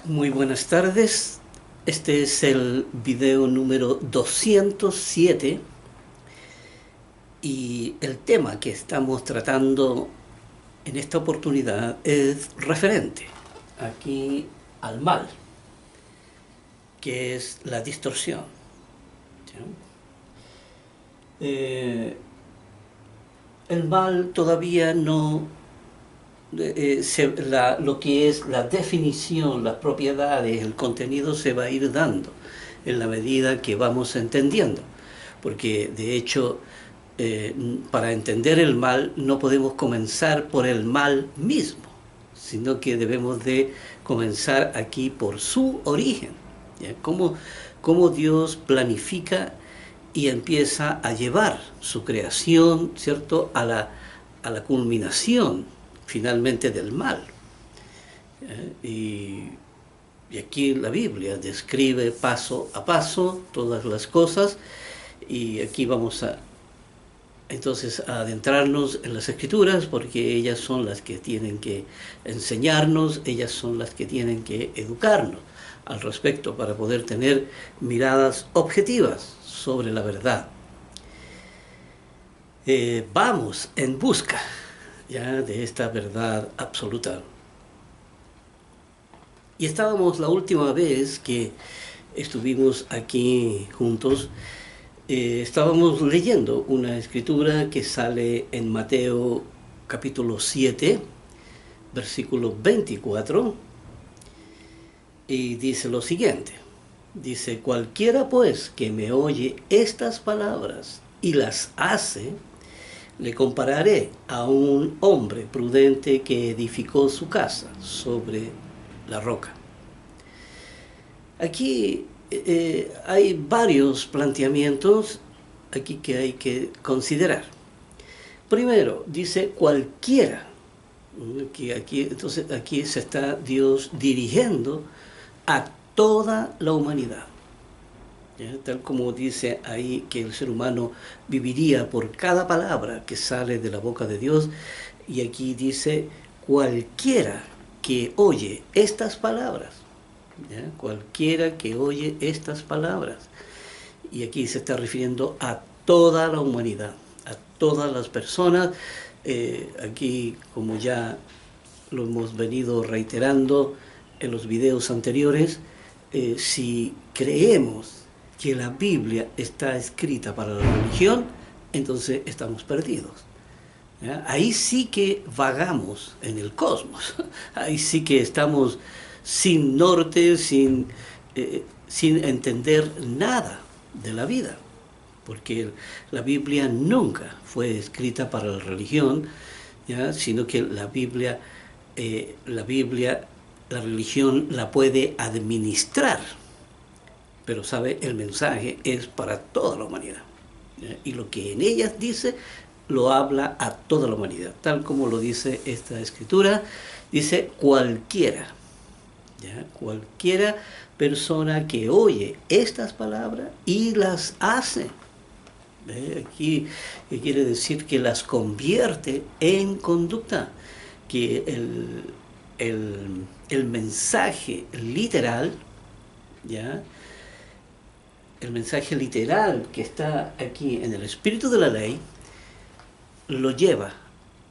Muy buenas tardes. Este es el video número 207 y el tema que estamos tratando en esta oportunidad es referente aquí al mal, que es la distorsión. ¿Sí? El mal todavía no lo que es la definición, las propiedades, el contenido se va a ir dando en la medida que vamos entendiendo. Porque de hecho, eh, para entender el mal no podemos comenzar por el mal mismo, sino que debemos de comenzar aquí por su origen. ¿Ya? Cómo Dios planifica y empieza a llevar su creación, ¿cierto?, a la culminación finalmente del mal. Y aquí la Biblia describe paso a paso todas las cosas, y aquí vamos a entonces a adentrarnos en las Escrituras, porque ellas son las que tienen que enseñarnos, ellas son las que tienen que educarnos al respecto para poder tener miradas objetivas sobre la verdad. Vamos en busca ya de esta verdad absoluta. Y estábamos la última vez que estuvimos aquí juntos, estábamos leyendo una escritura que sale en Mateo capítulo 7, versículo 24, y dice lo siguiente. Dice: cualquiera pues que me oye estas palabras y las hace, le compararé a un hombre prudente que edificó su casa sobre la roca. Aquí hay varios planteamientos aquí que hay que considerar. Primero, dice cualquiera. Entonces aquí se está Dios dirigiendo a toda la humanidad. ¿Ya? Tal como dice ahí que el ser humano viviría por cada palabra que sale de la boca de Dios, y aquí dice cualquiera que oye estas palabras. ¿Ya? Cualquiera que oye estas palabras. Y aquí se está refiriendo a toda la humanidad, a todas las personas. Aquí, como ya lo hemos venido reiterando en los videos anteriores, si creemos que la Biblia está escrita para la religión, entonces estamos perdidos. ¿Ya? Ahí sí que vagamos en el cosmos, ahí sí que estamos sin norte, sin entender nada de la vida, porque la Biblia nunca fue escrita para la religión, ¿ya? Sino que la religión la puede administrar, pero sabe, el mensaje es para toda la humanidad, ¿ya? Y lo que en ellas dice lo habla a toda la humanidad, tal como lo dice esta escritura. Dice cualquiera, ¿ya? Cualquiera persona que oye estas palabras y las hace. Aquí quiere decir que las convierte en conducta, que el mensaje literal, ¿ya? El mensaje literal que está aquí en el espíritu de la ley lo lleva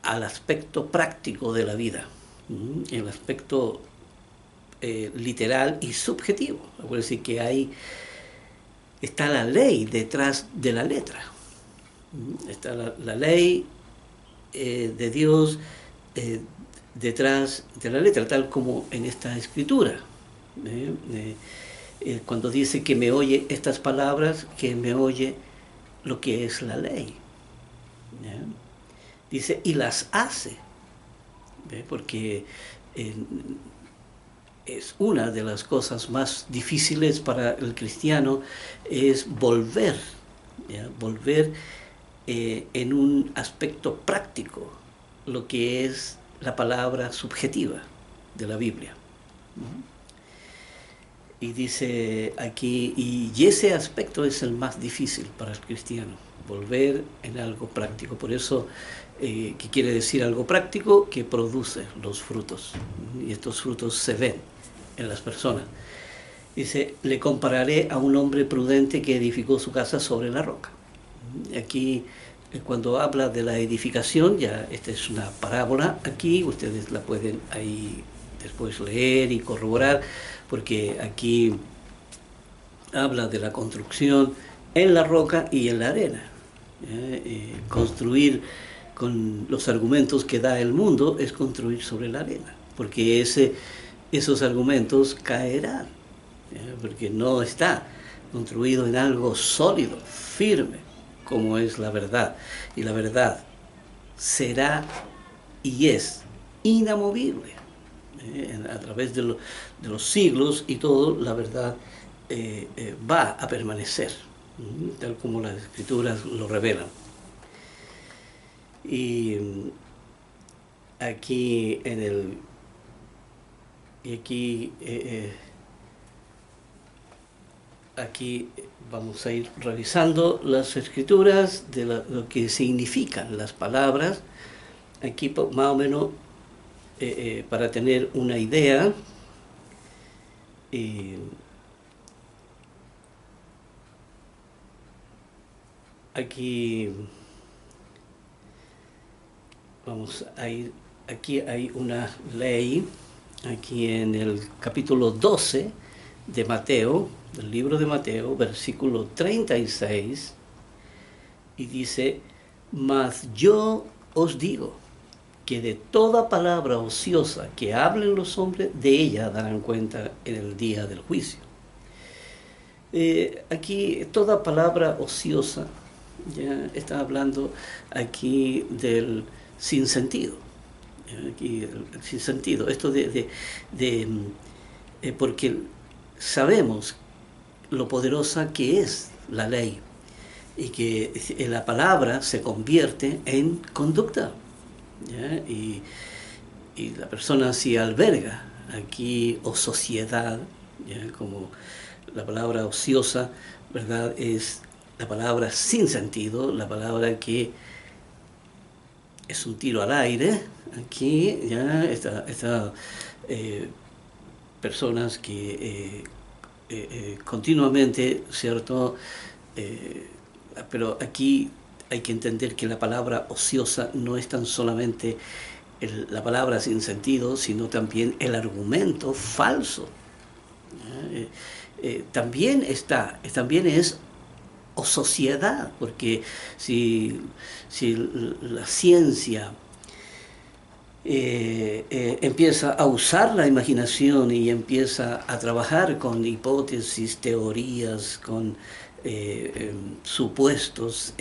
al aspecto práctico de la vida, el aspecto literal y subjetivo. Acuérdense que está la ley detrás de la letra. Está la ley de Dios detrás de la letra, tal como en esta escritura. Cuando dice que me oye estas palabras, que me oye lo que es la ley. ¿Ya? Dice, y las hace. ¿Ve? Porque es una de las cosas más difíciles para el cristiano, es volver, ¿ya? Volver en un aspecto práctico lo que es la palabra subjetiva de la Biblia. Y dice aquí, y ese aspecto es el más difícil para el cristiano, volver en algo práctico. Por eso, ¿qué quiere decir algo práctico? Que produce los frutos. Y estos frutos se ven en las personas. Dice, le compararé a un hombre prudente que edificó su casa sobre la roca. Aquí, cuando habla de la edificación, ya esta es una parábola, aquí ustedes la pueden ahí después leer y corroborar, porque aquí habla de la construcción en la roca y en la arena. Construir con los argumentos que da el mundo es construir sobre la arena, porque esos argumentos caerán, porque no está construido en algo sólido, firme, como es la verdad. Y la verdad será y es inamovible. A través de los siglos y todo, la verdad va a permanecer, tal como las Escrituras lo revelan. Y aquí en el... Y aquí vamos a ir revisando las Escrituras de lo que significan las palabras. Aquí más o menos para tener una idea. Aquí vamos a ir, aquí hay una ley, aquí en el capítulo 12 de Mateo, del libro de Mateo, versículo 36, y dice, mas yo os digo que de toda palabra ociosa que hablen los hombres, de ella darán cuenta en el día del juicio. Aquí toda palabra ociosa, ya está hablando aquí del sinsentido. Aquí el sinsentido, esto porque sabemos lo poderosa que es la ley y que la palabra se convierte en conducta, ¿ya? Y la persona si alberga aquí o sociedad, ¿ya? Como la palabra ociosa, ¿verdad? Es la palabra sin sentido, la palabra que es un tiro al aire. Aquí ya está personas que continuamente, ¿cierto? Pero aquí hay que entender que la palabra ociosa no es tan solamente la palabra sin sentido, sino también el argumento falso. También es o sociedad, porque si la ciencia empieza a usar la imaginación y empieza a trabajar con hipótesis, teorías, con supuestos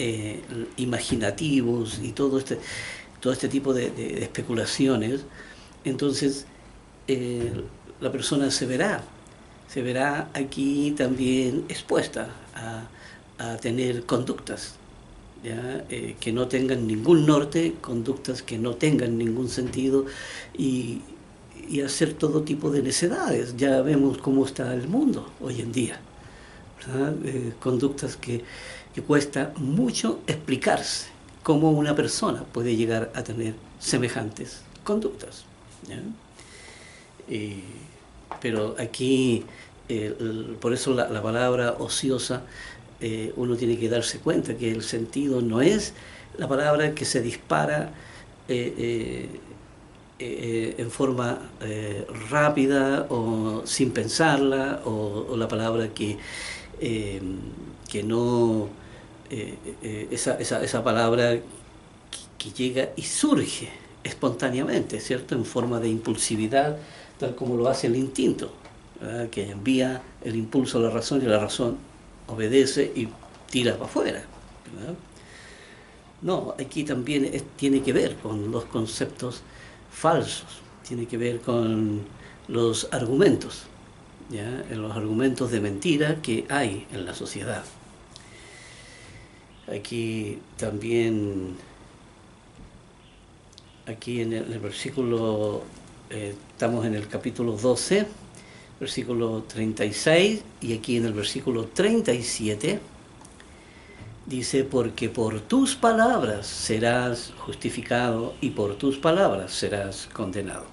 imaginativos y todo este tipo de especulaciones, entonces la persona se verá aquí también expuesta a tener conductas, ¿ya? Que no tengan ningún norte, conductas que no tengan ningún sentido y hacer todo tipo de necedades. Ya vemos cómo está el mundo hoy en día, ¿verdad? Conductas que cuesta mucho explicarse cómo una persona puede llegar a tener semejantes conductas, ¿ya? Pero aquí, por eso la palabra ociosa, uno tiene que darse cuenta que el sentido no es la palabra que se dispara en forma rápida o sin pensarla, o la palabra que no, esa palabra que llega y surge espontáneamente, ¿cierto? En forma de impulsividad, tal como lo hace el instinto, ¿verdad? Que envía el impulso a la razón y la razón obedece y tira para afuera, ¿verdad? No, aquí también tiene que ver con los conceptos falsos, tiene que ver con los argumentos, ¿ya? Los argumentos de mentira que hay en la sociedad. Aquí también, aquí en el versículo, estamos en el capítulo 12, versículo 36, y aquí en el versículo 37, dice, porque por tus palabras serás justificado y por tus palabras serás condenado.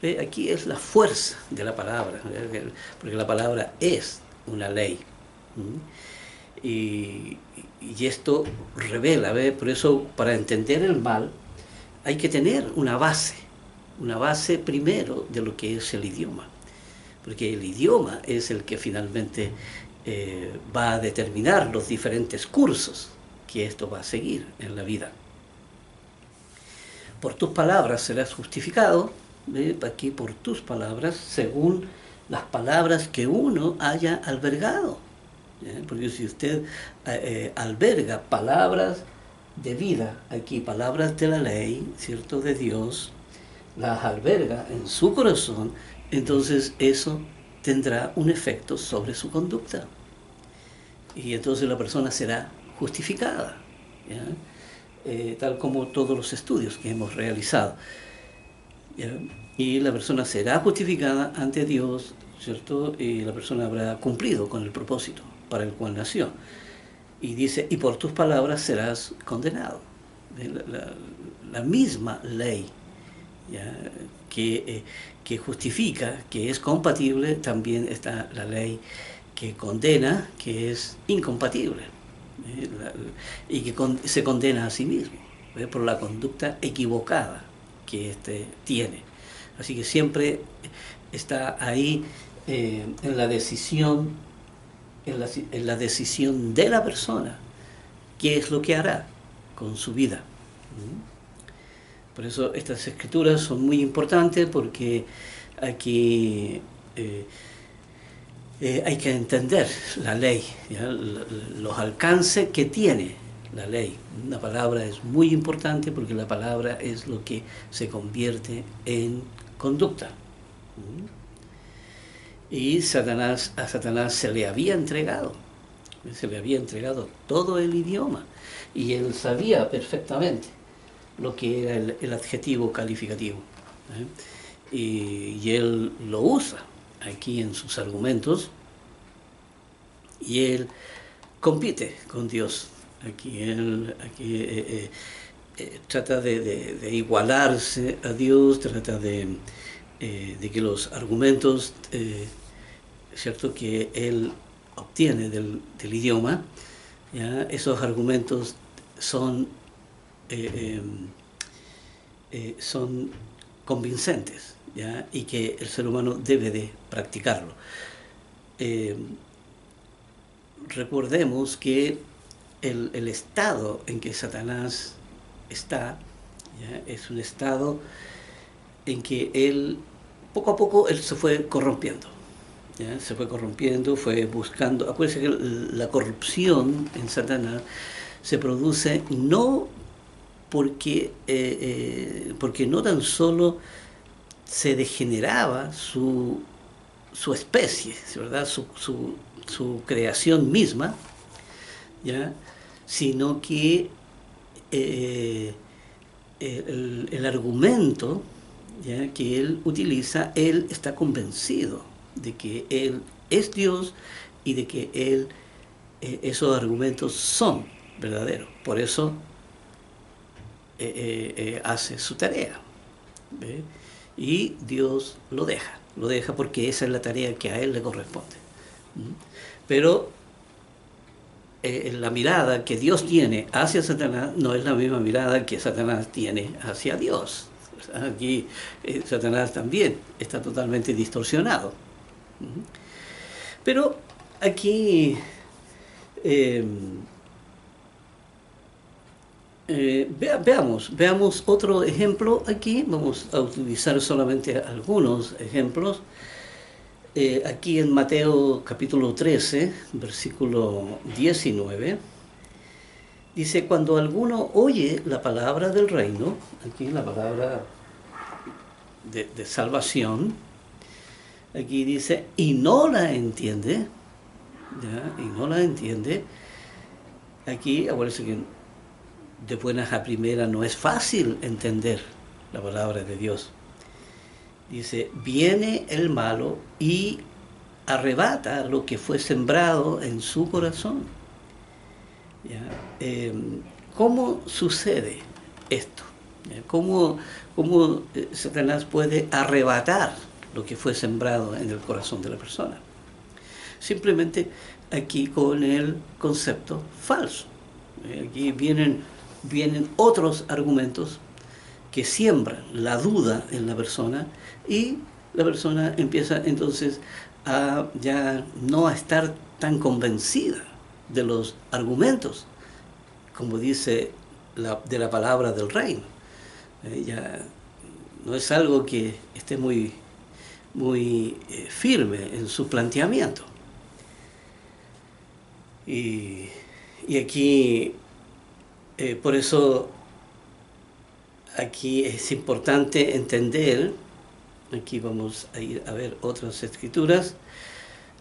¿Ve? Aquí es la fuerza de la palabra, porque la palabra es una ley. Y esto revela, ¿ve? Por eso, para entender el mal, hay que tener una base primero de lo que es el idioma, porque el idioma es el que finalmente va a determinar los diferentes cursos que esto va a seguir en la vida. Por tus palabras serás justificado, ¿ve? Aquí por tus palabras, según las palabras que uno haya albergado. ¿Eh? Porque si usted alberga palabras de vida, aquí palabras de la ley, ¿cierto?, de Dios, las alberga en su corazón, entonces eso tendrá un efecto sobre su conducta. Y entonces la persona será justificada, ¿ya? Tal como todos los estudios que hemos realizado. ¿Ya? Y la persona será justificada ante Dios, ¿cierto? Y la persona habrá cumplido con el propósito para el cual nació. Y dice, y por tus palabras serás condenado. La misma ley, ¿ya?, que justifica, que es compatible, también está la ley que condena, que es incompatible, y que se condena a sí mismo, por la conducta equivocada que éste tiene. Así que siempre está ahí en la decisión, en la decisión de la persona, qué es lo que hará con su vida. Por eso estas escrituras son muy importantes, porque aquí hay que entender la ley, ¿ya?, los alcances que tiene la ley. La palabra es muy importante porque la palabra es lo que se convierte en conducta. Y a Satanás se le había entregado todo el idioma, y él sabía perfectamente lo que era el adjetivo calificativo, y él lo usa aquí en sus argumentos, y él compite con Dios. Aquí él trata de igualarse a Dios, trata de que los argumentos, ¿cierto?, que él obtiene del idioma, ¿ya?, esos argumentos son convincentes, ¿ya?, y que el ser humano debe de practicarlo. Recordemos que el estado en que Satanás está, ¿ya?, es un estado en que él, poco a poco, él se fue corrompiendo. ¿Ya? Se fue corrompiendo, fue buscando. Acuérdense que la corrupción en Satanás se produce no porque no tan solo se degeneraba su especie, ¿verdad?, su creación misma, ¿ya?, sino que el argumento, ¿ya?, que él utiliza, él está convencido de que él es Dios y de que esos argumentos son verdaderos. Por eso hace su tarea, ¿ve? Y Dios lo deja porque esa es la tarea que a él le corresponde. Pero la mirada que Dios tiene hacia Satanás no es la misma mirada que Satanás tiene hacia Dios. Aquí Satanás también está totalmente distorsionado. Pero aquí veamos otro ejemplo. Aquí vamos a utilizar solamente algunos ejemplos. Aquí en Mateo capítulo 13, versículo 19, dice: cuando alguno oye la palabra del reino, aquí la palabra de salvación, aquí dice, y no la entiende, ¿ya?, y no la entiende. Aquí, acuérdense que de buenas a primeras no es fácil entender la palabra de Dios. Dice, viene el malo y arrebata lo que fue sembrado en su corazón. ¿Ya? ¿Cómo sucede esto? ¿Cómo Satanás puede arrebatar lo que fue sembrado en el corazón de la persona? Simplemente aquí con el concepto falso. Aquí vienen otros argumentos que siembran la duda en la persona, y la persona empieza entonces a ya no a estar tan convencida de los argumentos, como dice de la palabra del reino. Ya no es algo que esté muy firme en su planteamiento. Y aquí, por eso, aquí es importante entender, aquí vamos a ir a ver otras escrituras,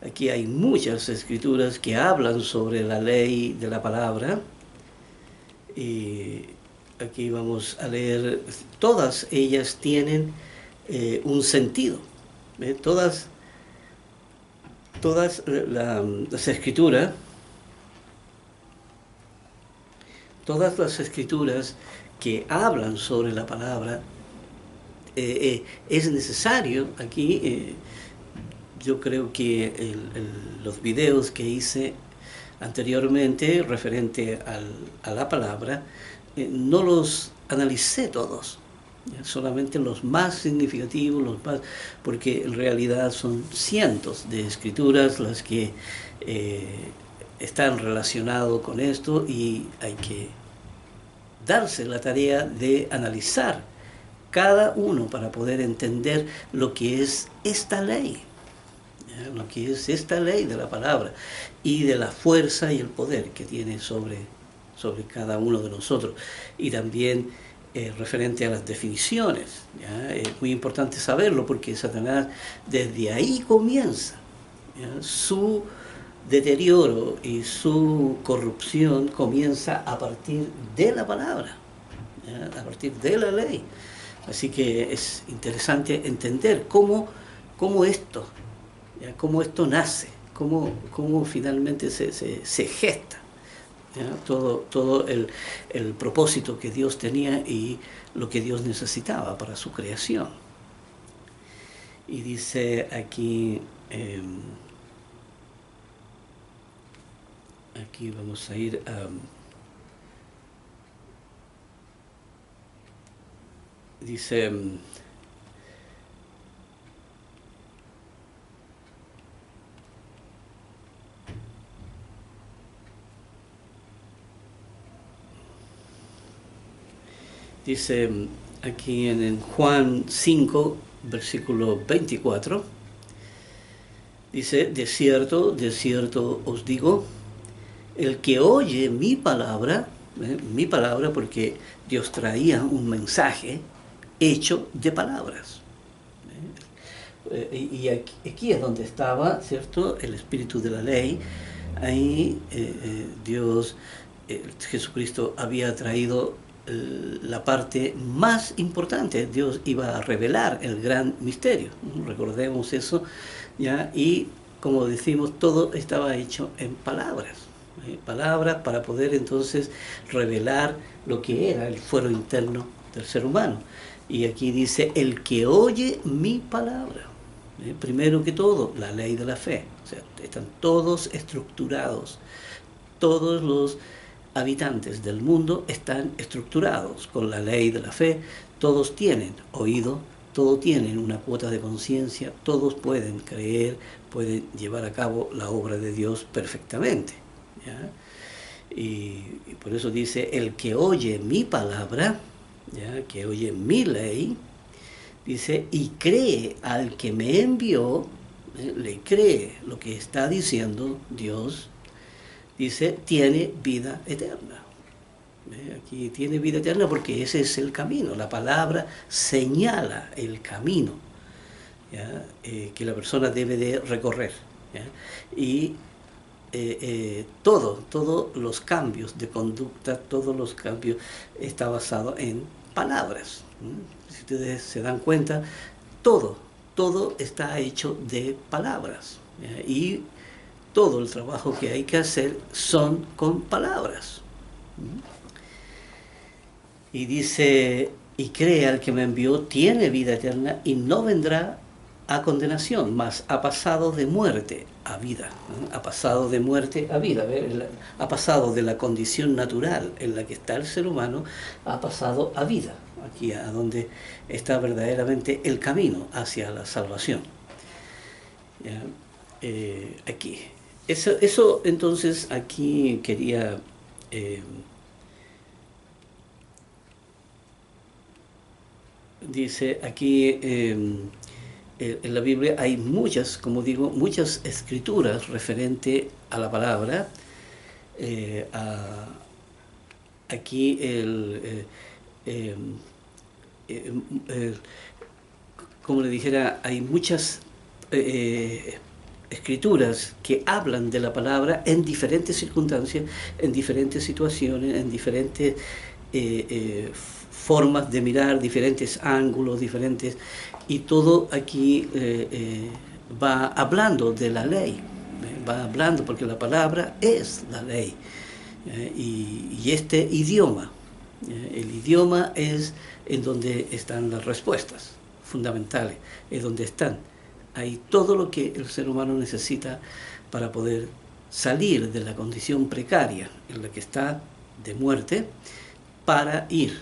aquí hay muchas escrituras que hablan sobre la ley de la palabra, y aquí vamos a leer, todas ellas tienen un sentido, todas las escrituras, todas las escrituras que hablan sobre la palabra, es necesario aquí, yo creo que los videos que hice anteriormente referente a la palabra, no los analicé todos, solamente los más significativos, porque en realidad son cientos de escrituras las que están relacionadas con esto, y hay que darse la tarea de analizar cada uno para poder entender lo que es esta ley, lo que es esta ley de la palabra y de la fuerza y el poder que tiene sobre cada uno de nosotros. Y también referente a las definiciones, ¿ya? Es muy importante saberlo, porque Satanás desde ahí comienza, ¿ya? Su deterioro y su corrupción comienza a partir de la palabra, ¿ya? A partir de la ley. Así que es interesante entender cómo esto, ¿ya? Cómo esto nace, cómo finalmente se gesta, ¿ya? Todo el propósito que Dios tenía y lo que Dios necesitaba para su creación. Y dice aquí, aquí vamos a ir a... Dice, aquí en Juan 5, versículo 24, dice: de cierto os digo, el que oye mi palabra porque Dios traía un mensaje hecho de palabras. Y aquí es donde estaba, ¿cierto?, el espíritu de la ley. Ahí Dios, Jesucristo había traído la parte más importante. Dios iba a revelar el gran misterio, recordemos eso, ¿ya? Y como decimos, todo estaba hecho en palabras, palabras para poder entonces revelar lo que era el fuero interno del ser humano. Y aquí dice: el que oye mi palabra. Primero que todo, la ley de la fe. O sea, están todos estructurados, todos los habitantes del mundo están estructurados con la ley de la fe. Todos tienen oído, todos tienen una cuota de conciencia, todos pueden creer, pueden llevar a cabo la obra de Dios perfectamente, ¿ya? Y por eso dice: el que oye mi palabra, ¿ya?, que oye mi ley, dice, y cree al que me envió, le cree lo que está diciendo Dios, dice, tiene vida eterna. Aquí tiene vida eterna porque ese es el camino. La palabra señala el camino, ¿ya?, que la persona debe de recorrer, ¿ya? Y todos los cambios de conducta, todos los cambios, está basado en palabras. Si ustedes se dan cuenta, todo está hecho de palabras, ¿ya? Y todo el trabajo que hay que hacer son con palabras. Y dice: y cree al que me envió, tiene vida eterna y no vendrá a condenación, mas ha pasado de muerte a vida. Ha pasado de muerte a vida. Ha pasado de la condición natural en la que está el ser humano, ha pasado a vida, aquí a donde está verdaderamente el camino hacia la salvación. ¿Ya? Aquí. Eso entonces aquí quería... dice aquí en la Biblia hay muchas, como digo, muchas escrituras referente a la palabra. Aquí como le dijera, hay muchas escrituras que hablan de la palabra en diferentes circunstancias, en diferentes situaciones, en diferentes formas de mirar, diferentes ángulos, diferentes, y todo aquí va hablando de la ley, va hablando porque la palabra es la ley, y este idioma, el idioma es en donde están las respuestas fundamentales, es donde están. Hay todo lo que el ser humano necesita para poder salir de la condición precaria en la que está de muerte, para ir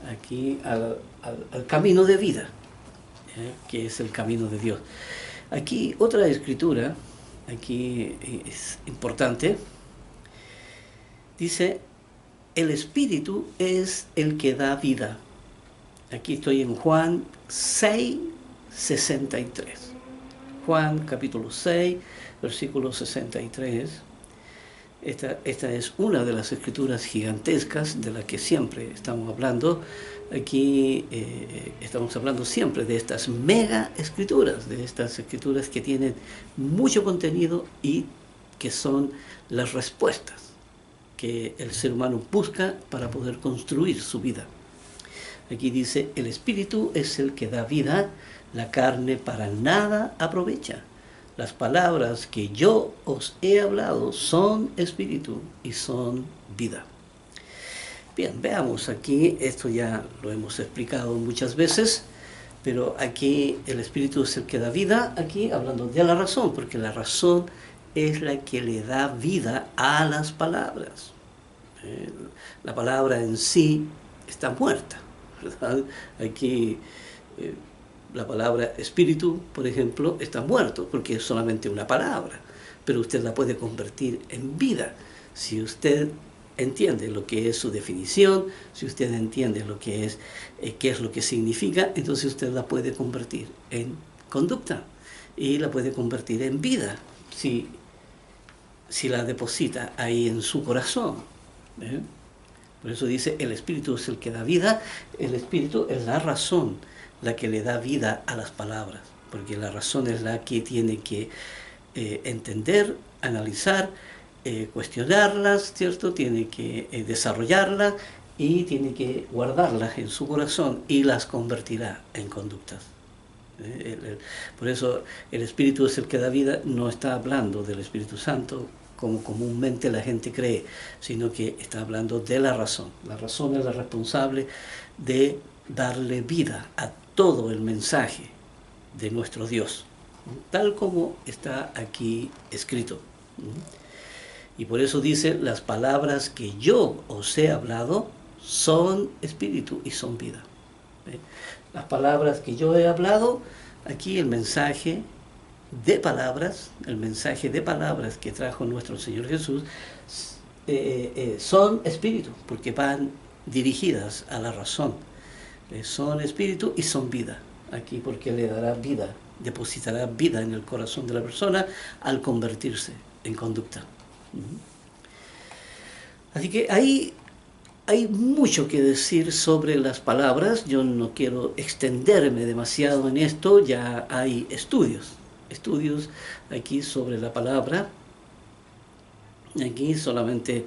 aquí al camino de vida, que es el camino de Dios. Aquí otra escritura, aquí es importante, dice, el Espíritu es el que da vida. Aquí estoy en Juan 6, 63. Juan capítulo 6, versículo 63. Esta es una de las escrituras gigantescas de la que siempre estamos hablando. Aquí estamos hablando siempre de estas mega escrituras, de estas escrituras que tienen mucho contenido y que son las respuestas que el ser humano busca para poder construir su vida. Aquí dice, el Espíritu es el que da vida, la carne para nada aprovecha. Las palabras que yo os he hablado son espíritu y son vida. Bien, veamos aquí, esto ya lo hemos explicado muchas veces, pero aquí el espíritu es el que da vida, aquí hablando de la razón, porque la razón es la que le da vida a las palabras. La palabra en sí está muerta, ¿verdad? Aquí... la palabra espíritu, por ejemplo, está muerto, porque es solamente una palabra, pero usted la puede convertir en vida. Si usted entiende lo que es su definición, si usted entiende lo que es, qué es lo que significa, entonces usted la puede convertir en conducta y la puede convertir en vida, si la deposita ahí en su corazón. Por eso dice, el Espíritu es el que da vida, el Espíritu es la razón, la que le da vida a las palabras, porque la razón es la que tiene que entender, analizar, cuestionarlas, ¿cierto? Tiene que desarrollarlas y tiene que guardarlas en su corazón y las convertirá en conductas. Por eso el Espíritu es el que da vida, no está hablando del Espíritu Santo como comúnmente la gente cree, sino que está hablando de la razón. La razón es la responsable de darle vida a todo el mensaje de nuestro Dios, tal como está aquí escrito. Y por eso dice, las palabras que yo os he hablado son espíritu y son vida. Las palabras que yo he hablado, aquí el mensaje de palabras, el mensaje de palabras que trajo nuestro Señor Jesús, son espíritu, porque van dirigidas a la razón. Son espíritu y son vida, aquí porque le dará vida, depositará vida en el corazón de la persona al convertirse en conducta. Así que hay mucho que decir sobre las palabras. Yo no quiero extenderme demasiado en esto, ya hay estudios aquí sobre la palabra. Aquí solamente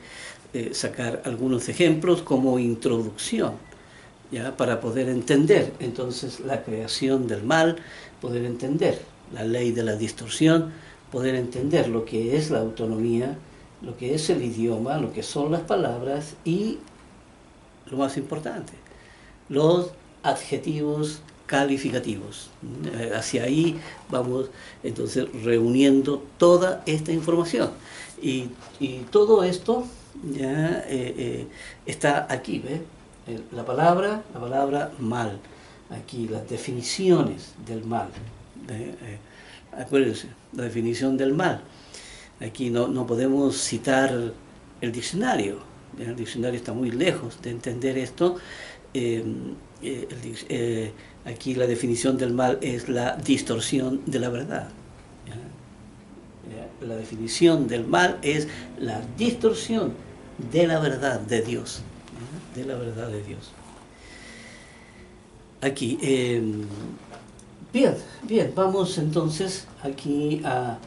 sacar algunos ejemplos como introducción, ¿ya? Para poder entender entonces la creación del mal, poder entender la ley de la distorsión, poder entender lo que es la autonomía, lo que es el idioma, lo que son las palabras y, lo más importante, los adjetivos calificativos. Hacia ahí vamos entonces reuniendo toda esta información. Y todo esto ya está aquí, ¿ves? La palabra mal, aquí las definiciones del mal. Acuérdense, la definición del mal. Aquí no podemos citar el diccionario. El diccionario está muy lejos de entender esto. Aquí la definición del mal es la distorsión de la verdad. La definición del mal es la distorsión de la verdad de Dios. De la verdad de Dios. Aquí, bien, vamos entonces aquí a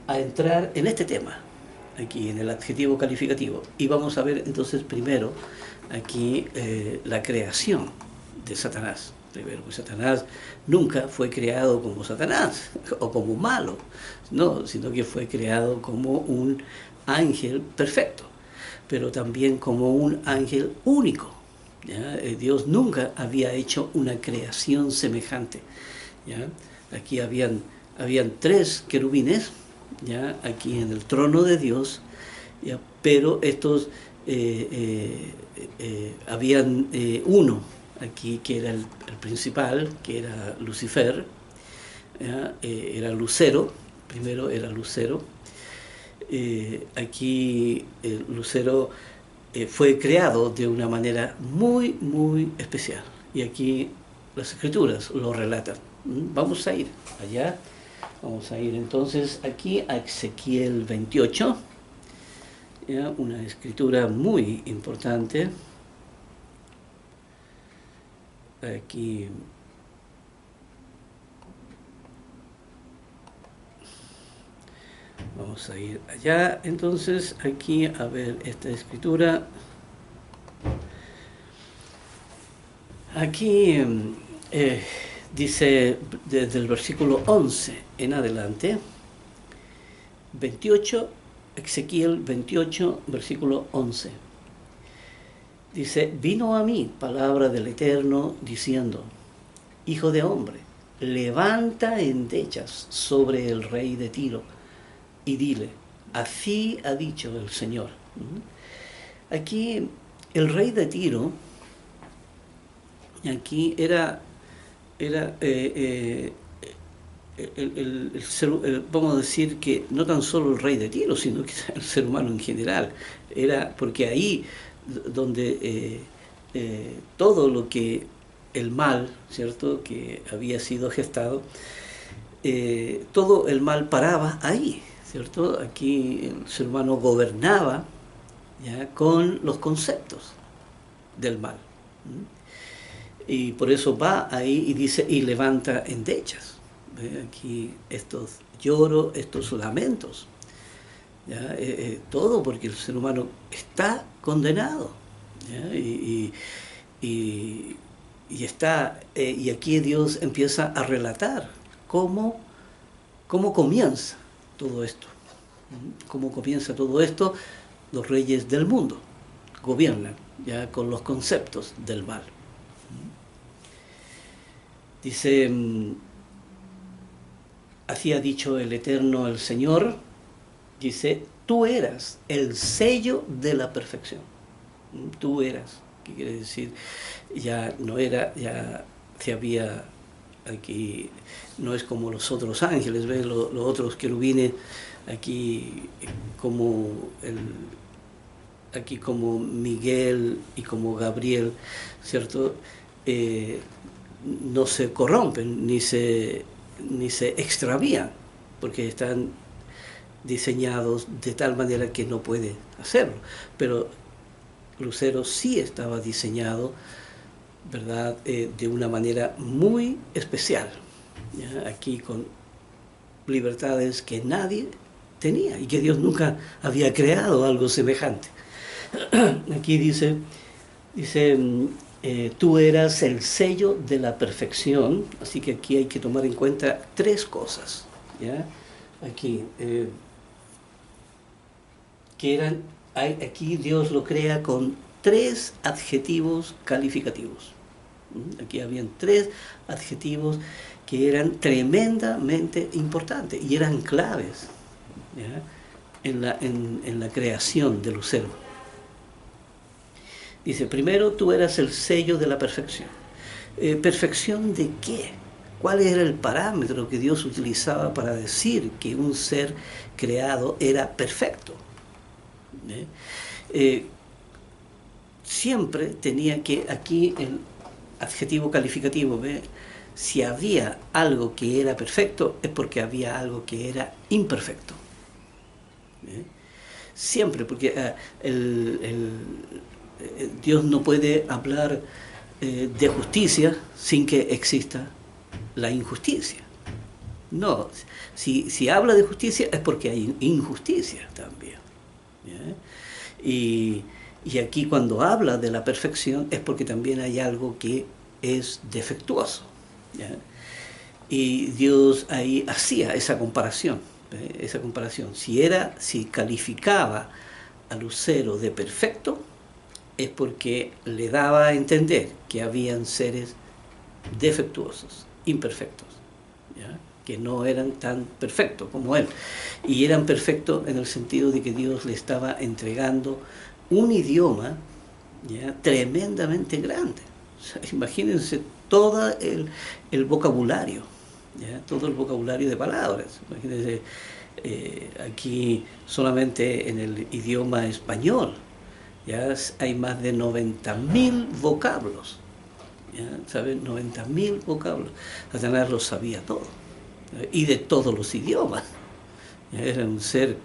entrar en este tema, aquí en el adjetivo calificativo. Y vamos a ver entonces primero aquí la creación de Satanás. Primero, pues Satanás nunca fue creado como Satanás o como malo, no, sino que fue creado como un ángel perfecto, pero también como un ángel único. ¿Ya? Dios nunca había hecho una creación semejante. ¿Ya? Aquí habían 3 querubines, ¿ya? Aquí en el trono de Dios, ¿ya? Pero estos habían uno aquí que era el principal, que era Lucifer, era Lucero, primero era Lucero. Aquí Lucero fue creado de una manera muy, muy especial. Y aquí las Escrituras lo relatan. Vamos a ir allá. Vamos a ir entonces aquí a Ezequiel 28. ¿Ya? Una escritura muy importante. Aquí vamos a ir allá, entonces aquí a ver esta escritura. Aquí dice desde el versículo 11 en adelante, 28, Ezequiel 28, versículo 11. Dice, vino a mí palabra del Eterno diciendo, hijo de hombre, levanta endechas sobre el rey de Tiro y dile, así ha dicho el Señor. Aquí el rey de Tiro, aquí era vamos a decir que no tan solo el rey de Tiro, sino que el ser humano en general. Era porque ahí donde todo lo que el mal, ¿cierto?, que había sido gestado, todo el mal paraba ahí, ¿cierto? Aquí el ser humano gobernaba, ¿ya?, con los conceptos del mal. Y por eso va ahí y dice, y levanta endechas. Aquí estos lloros, estos lamentos. ¿Ya? Todo porque el ser humano está condenado. ¿Ya? Y aquí Dios empieza a relatar cómo comienza todo esto. Cómo comienza todo esto. Los reyes del mundo gobiernan ya con los conceptos del mal. Dice, así ha dicho el Eterno, el Señor, dice, tú eras el sello de la perfección. Tú eras, ¿qué quiere decir? Ya no era, ya se había, aquí no es como los otros ángeles, ¿ves? Los otros querubines, aquí como Miguel y como Gabriel, ¿cierto? No se corrompen ni se extravían, porque están diseñados de tal manera que no puede hacerlo. Pero Lucero sí estaba diseñado, ¿verdad?, de una manera muy especial, ¿ya? Aquí con libertades que nadie tenía y que Dios nunca había creado algo semejante. Aquí dice tú eras el sello de la perfección, así que aquí hay que tomar en cuenta 3 cosas, ¿ya? Aquí, aquí Dios lo crea con 3 adjetivos calificativos, Aquí habían tres adjetivos que eran tremendamente importantes y eran claves, ¿ya?, en la creación de Lucero. Dice, primero, tú eras el sello de la perfección. ¿Perfección de qué? ¿Cuál era el parámetro que Dios utilizaba para decir que un ser creado era perfecto? Siempre tenía que, aquí el adjetivo calificativo, ¿ve?, si había algo que era perfecto, es porque había algo que era imperfecto. Siempre, porque Dios no puede hablar de justicia sin que exista la injusticia. No, si habla de justicia es porque hay injusticia también. Y aquí cuando habla de la perfección es porque también hay algo que es defectuoso, ¿ya? Y Dios ahí hacía esa comparación, esa comparación. Si calificaba a Lucero de perfecto, es porque le daba a entender que habían seres defectuosos, imperfectos, ¿ya?, que no eran tan perfectos como él. Y eran perfectos en el sentido de que Dios le estaba entregando un idioma, ¿ya?, tremendamente grande. O sea, imagínense todo el vocabulario, ¿ya?, todo el vocabulario de palabras. Imagínense, aquí solamente en el idioma español, ya hay más de 90.000 vocablos, ¿ya? ¿Saben? 90.000 vocablos. Satanás lo sabía todo, y de todos los idiomas. ¿Ya? Era un ser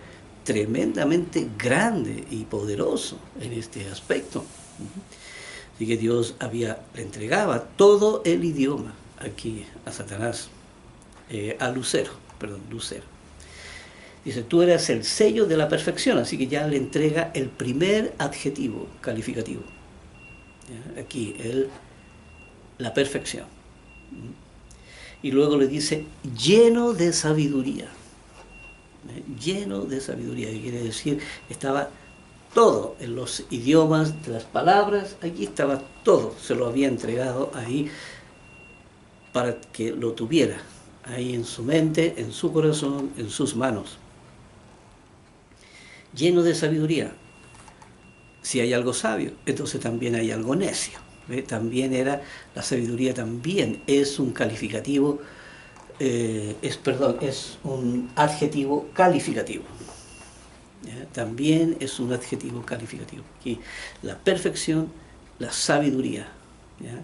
tremendamente grande y poderoso en este aspecto. Así que Dios le entregaba todo el idioma aquí a Satanás, a Lucero, perdón, Lucero. Dice, tú eras el sello de la perfección, así que ya le entrega el primer adjetivo calificativo. ¿Ya? Aquí, la perfección. Y luego le dice, lleno de sabiduría. Lleno de sabiduría, que quiere decir, estaba todo en los idiomas de las palabras, aquí estaba todo, se lo había entregado ahí para que lo tuviera, ahí en su mente, en su corazón, en sus manos. Lleno de sabiduría. Si hay algo sabio, entonces también hay algo necio. También la sabiduría también es un calificativo, es un adjetivo calificativo. ¿Ya? También es un adjetivo calificativo. Aquí, la perfección, la sabiduría. ¿Ya?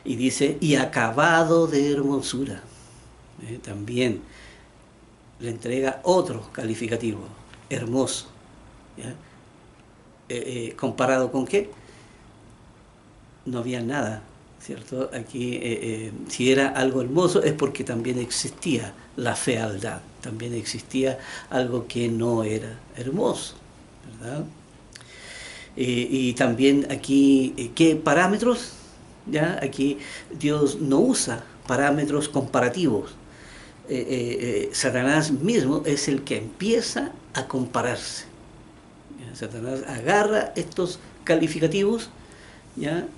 Y dice, y acabado de hermosura. También le entrega otro calificativo, hermoso. ¿Ya? ¿Comparado con qué? No había nada, ¿cierto? Aquí, si era algo hermoso es porque también existía la fealdad, también existía algo que no era hermoso, ¿verdad? Y también aquí, ¿qué parámetros? ¿Ya? Aquí Dios no usa parámetros comparativos. Satanás mismo es el que empieza a compararse. ¿Ya? Satanás agarra estos calificativos, ¿ya?,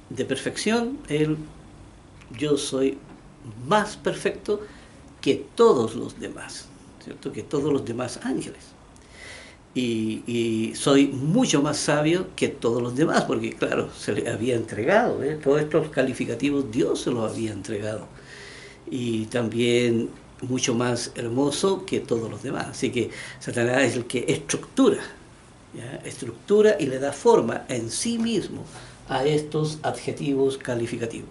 de perfección. Yo soy más perfecto que todos los demás, ¿cierto?, que todos los demás ángeles. Y soy mucho más sabio que todos los demás, porque claro, se le había entregado, todos estos calificativos Dios se los había entregado. Y también mucho más hermoso que todos los demás. Así que Satanás es el que estructura, ¿ya?, estructura y le da forma en sí mismo a estos adjetivos calificativos.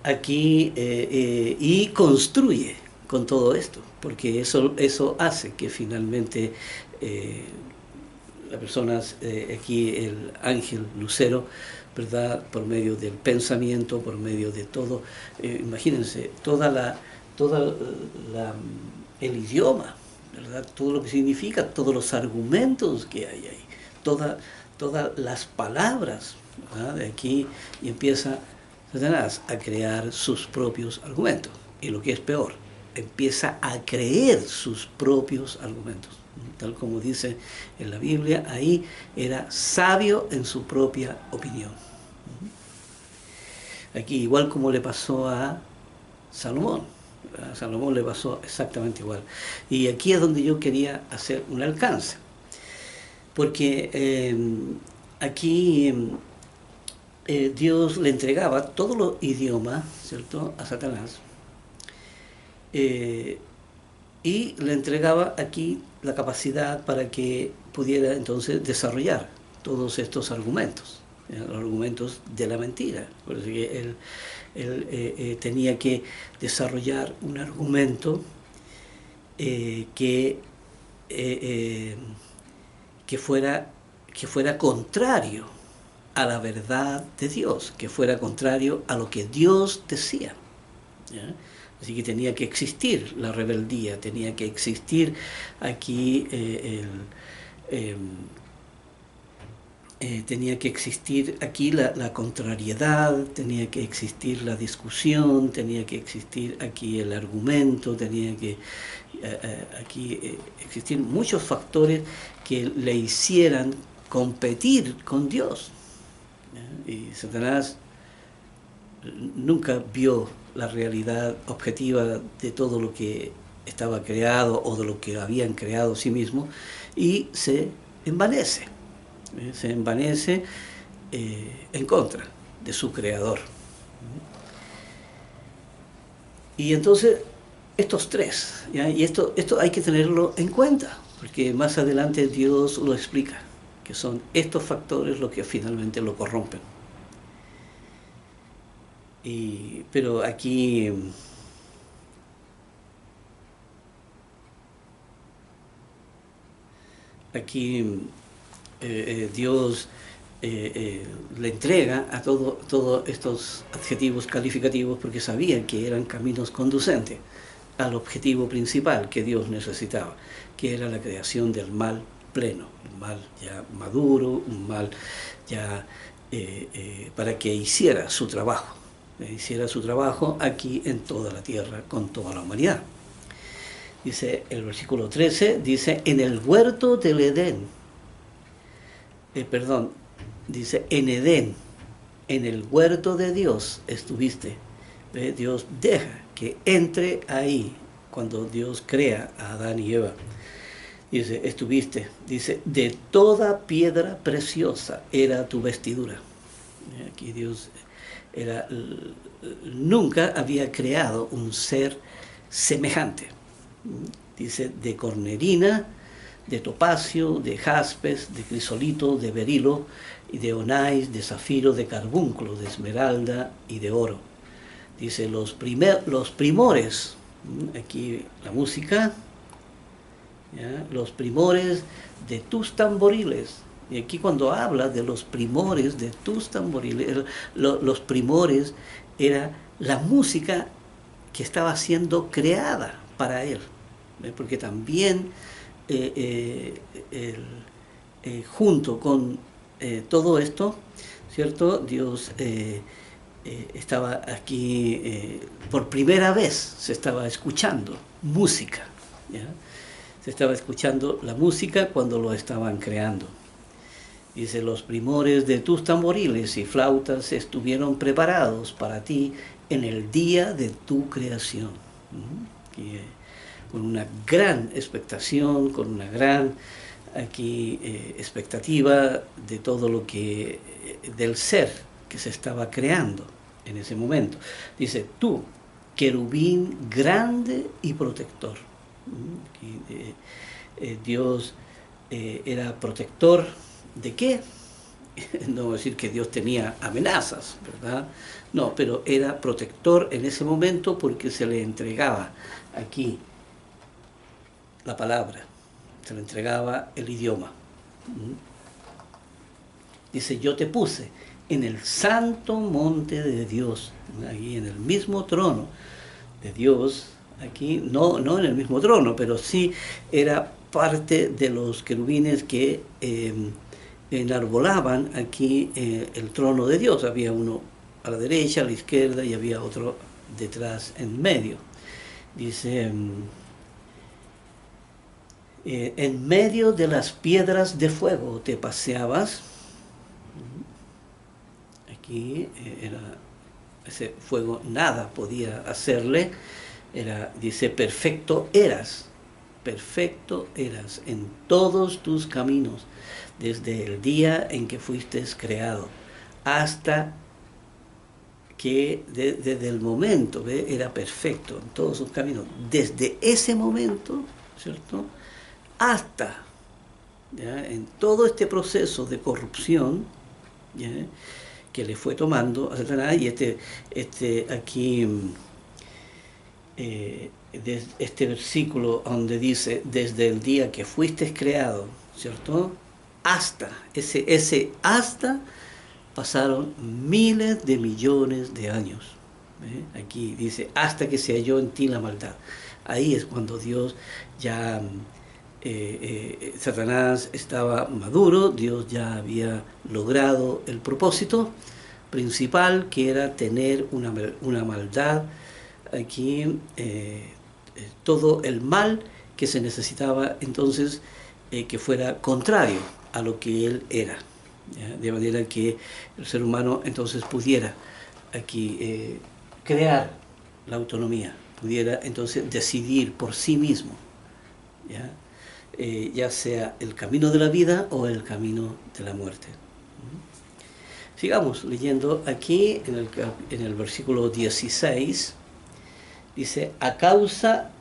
Aquí, y construye con todo esto, porque eso hace que finalmente las personas, aquí el ángel Lucero, ¿verdad?, por medio del pensamiento, por medio de todo, imagínense, el idioma, ¿verdad?, todo lo que significa, todos los argumentos que hay ahí, todas las palabras, ¿verdad?, de aquí, y empieza Satanás a crear sus propios argumentos. Y lo que es peor, empieza a creer sus propios argumentos. tal como dice en la Biblia, ahí era sabio en su propia opinión. Aquí igual como le pasó a Salomón. A Salomón le pasó exactamente igual. Y aquí es donde yo quería hacer un alcance. Porque aquí Dios le entregaba todos los idiomas, ¿cierto?, a Satanás. Y le entregaba aquí la capacidad para que pudiera entonces desarrollar todos estos argumentos, los argumentos de la mentira. Por eso que él tenía que desarrollar un argumento que fuera contrario a la verdad de Dios, que fuera contrario a lo que Dios decía, ¿ya? Así que tenía que existir la rebeldía, tenía que existir aquí tenía que existir aquí la contrariedad, tenía que existir la discusión, tenía que existir aquí el argumento, tenía que aquí existir muchos factores que le hicieran competir con Dios. Y Satanás nunca vio la realidad objetiva de todo lo que estaba creado o de lo que habían creado sí mismo, y se envanece en contra de su creador. Y entonces estos tres, ¿ya? Y esto hay que tenerlo en cuenta, porque más adelante Dios lo explica, que son estos factores los que finalmente lo corrompen. Pero aquí Dios le entrega a todos estos adjetivos calificativos porque sabía que eran caminos conducentes al objetivo principal que Dios necesitaba, que era la creación del mal pleno, un mal ya maduro, un mal ya para que hiciera su trabajo aquí en toda la tierra, con toda la humanidad. Dice el versículo 13, dice, en el huerto del Edén, dice, en Edén, en el huerto de Dios estuviste. Dios deja que entre ahí cuando Dios crea a Adán y Eva. Dice, estuviste, dice, de toda piedra preciosa era tu vestidura. Aquí Dios nunca había creado un ser semejante. Dice, de cornerina, de topacio, de jaspes, de crisolito, de berilo, y de onais, de zafiro, de carbunclo, de esmeralda y de oro. Dice, los primores, aquí la música, ¿ya? Los primores de tus tamboriles. Y aquí cuando habla de los primores de tus tamboriles, los primores era la música que estaba siendo creada para él. Porque también junto con todo esto, ¿cierto? Dios estaba aquí, por primera vez se estaba escuchando música, ¿ya? Se estaba escuchando la música cuando lo estaban creando. Dice, los primores de tus tamboriles y flautas estuvieron preparados para ti en el día de tu creación. Con una gran expectación, con una gran expectativa de todo lo que, del ser que se estaba creando en ese momento. Dice, tú, querubín grande y protector. Dios era protector ¿de qué? No voy a decir que Dios tenía amenazas, ¿verdad? No, pero era protector en ese momento porque se le entregaba aquí la palabra, se le entregaba el idioma. Dice, yo te puse en el santo monte de Dios, aquí en el mismo trono de Dios, aquí, no en el mismo trono, pero sí era parte de los querubines que enarbolaban aquí el trono de Dios. Había uno a la derecha, a la izquierda, y había otro detrás, en medio. Dice, En medio de las piedras de fuego te paseabas. Aquí era ese fuego, nada podía hacerle. Dice, perfecto eras en todos tus caminos, desde el día en que fuiste creado, hasta que desde el momento, ¿ve? Era perfecto en todos sus caminos, desde ese momento, ¿cierto? Hasta, ¿ya? En todo este proceso de corrupción, ¿ya? Que le fue tomando a Satanás, y aquí, este versículo donde dice, desde el día que fuiste creado, ¿cierto? Hasta, ese hasta, pasaron miles de millones de años. Aquí dice, hasta que se halló en ti la maldad. Ahí es cuando Dios ya, Satanás estaba maduro, Dios ya había logrado el propósito principal, que era tener una maldad aquí, todo el mal que se necesitaba entonces, que fuera contrario a lo que él era. ¿Ya? De manera que el ser humano entonces pudiera aquí crear la autonomía, pudiera entonces decidir por sí mismo, ¿ya? Ya sea el camino de la vida o el camino de la muerte. Sigamos leyendo aquí en el versículo 16, dice, a causa